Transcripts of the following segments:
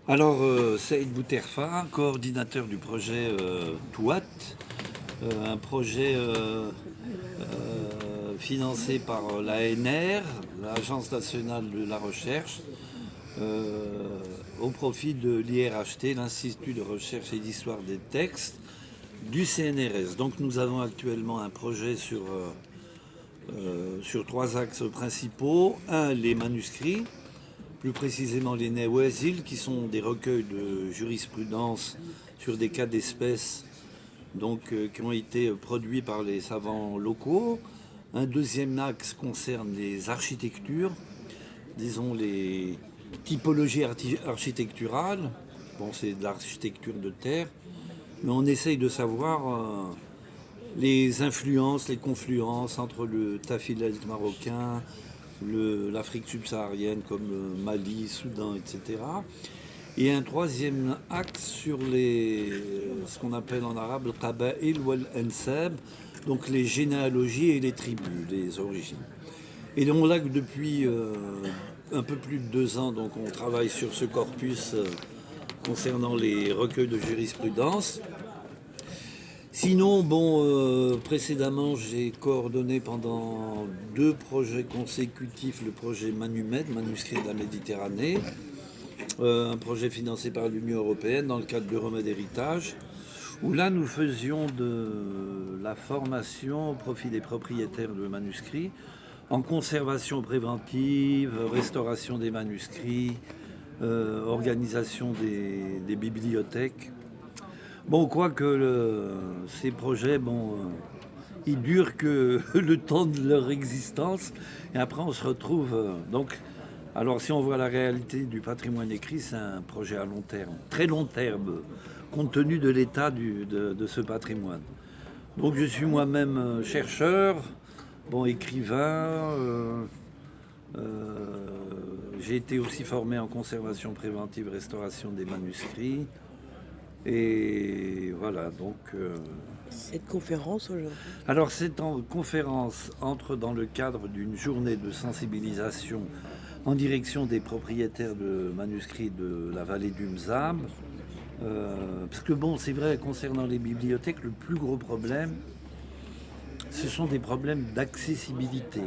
Alors, Saïd Bouterfa, coordinateur du projet TOUAT, un projet financé par l'ANR, l'Agence nationale de la recherche, au profit de l'IRHT, l'Institut de recherche et d'histoire des textes, du CNRS. Donc nous avons actuellement un projet sur trois axes principaux. Un, les manuscrits, plus précisément les Nawasil, qui sont des recueils de jurisprudence sur des cas d'espèces qui ont été produits par les savants locaux. Un deuxième axe concerne les architectures, disons les typologies architecturales. Bon, c'est de l'architecture de terre, mais on essaye de savoir les influences, les confluences entre le tafilel marocain, l'Afrique subsaharienne comme Mali, Soudan, etc. Et un troisième axe sur ce qu'on appelle en arabe le qaba'il wal ansab, donc les généalogies et les tribus, les origines. Et donc là, depuis un peu plus de 2 ans, donc on travaille sur ce corpus concernant les recueils de jurisprudence. Sinon, bon, précédemment, j'ai coordonné pendant 2 projets consécutifs le projet Manumed, Manuscrit de la Méditerranée, un projet financé par l'Union européenne dans le cadre du remède héritage, où là nous faisions de la formation au profit des propriétaires de manuscrits en conservation préventive, restauration des manuscrits, organisation des bibliothèques. Bon, quoique ces projets, bon, ils durent que le temps de leur existence, et après on se retrouve. Alors si on voit la réalité du patrimoine écrit, c'est un projet à long terme, très long terme, compte tenu de l'état de ce patrimoine. Donc je suis moi-même chercheur, bon, écrivain. J'ai été aussi formé en conservation préventive, restauration des manuscrits. Et voilà, donc. Cette conférence aujourd'hui. Alors, cette conférence entre dans le cadre d'une journée de sensibilisation en direction des propriétaires de manuscrits de la vallée du Mzab. Parce que, bon, c'est vrai, concernant les bibliothèques, le plus gros problème, ce sont des problèmes d'accessibilité.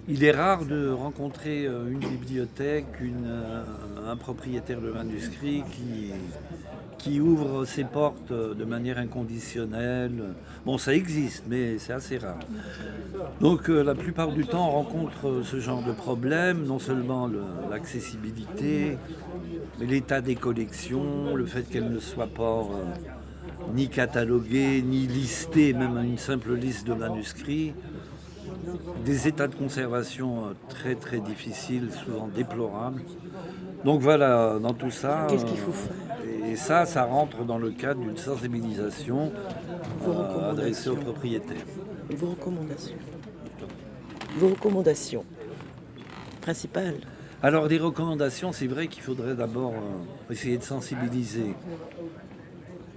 Il est rare de rencontrer une bibliothèque, un propriétaire de manuscrit qui ouvre ses portes de manière inconditionnelle. Bon, ça existe, mais c'est assez rare. Donc la plupart du temps, on rencontre ce genre de problème, non seulement l'accessibilité, mais l'état des collections, le fait qu'elles ne soient pas ni cataloguées, ni listées, même une simple liste de manuscrits. Des états de conservation très très difficiles, souvent déplorables. Donc voilà, dans tout ça, Qu'est-ce qu'il faut faire? et ça rentre dans le cadre d'une sensibilisation Vos adressée aux recommandations. propriétaires. Vos recommandations. Vos recommandations principales. Alors des recommandations, c'est vrai qu'il faudrait d'abord essayer de sensibiliser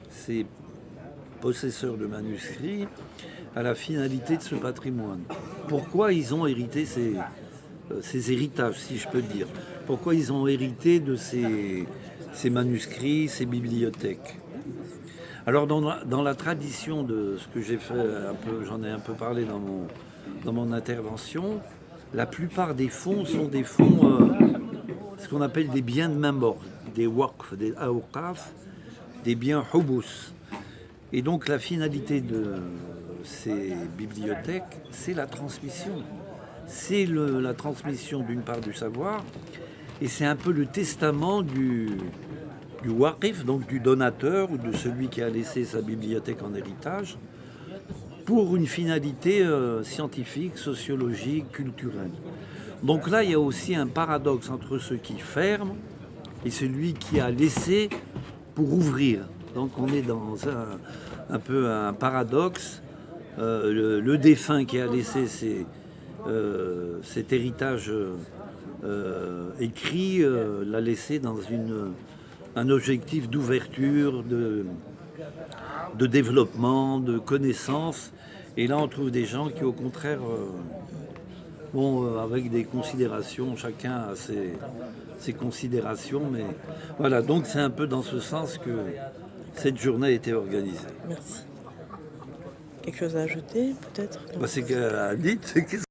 ces possesseurs de manuscrits à la finalité de ce patrimoine. Pourquoi ils ont hérité ces héritages, si je peux dire. Pourquoi ils ont hérité de ces manuscrits, ces bibliothèques. Alors dans la tradition de ce que j'ai fait un peu, j'en ai un peu parlé dans mon intervention, la plupart des fonds sont des fonds, ce qu'on appelle des biens de main morte, des waqf, des awqaf, des biens hubus. Et donc la finalité de ces bibliothèques, c'est la transmission. C'est la transmission d'une part du savoir, et c'est un peu le testament du waqif, donc du donateur ou de celui qui a laissé sa bibliothèque en héritage, pour une finalité scientifique, sociologique, culturelle. Donc là, il y a aussi un paradoxe entre ceux qui ferment et celui qui a laissé pour ouvrir. Donc on est dans un peu un paradoxe. Le défunt qui a laissé cet héritage écrit l'a laissé dans un objectif d'ouverture, de développement, de connaissance. Et là, on trouve des gens qui, au contraire, Bon, avec des considérations, chacun a ses considérations, mais voilà, donc c'est un peu dans ce sens que cette journée a été organisée. Merci. Quelque chose à ajouter, peut-être? Bah, c'est qu'elle a dit,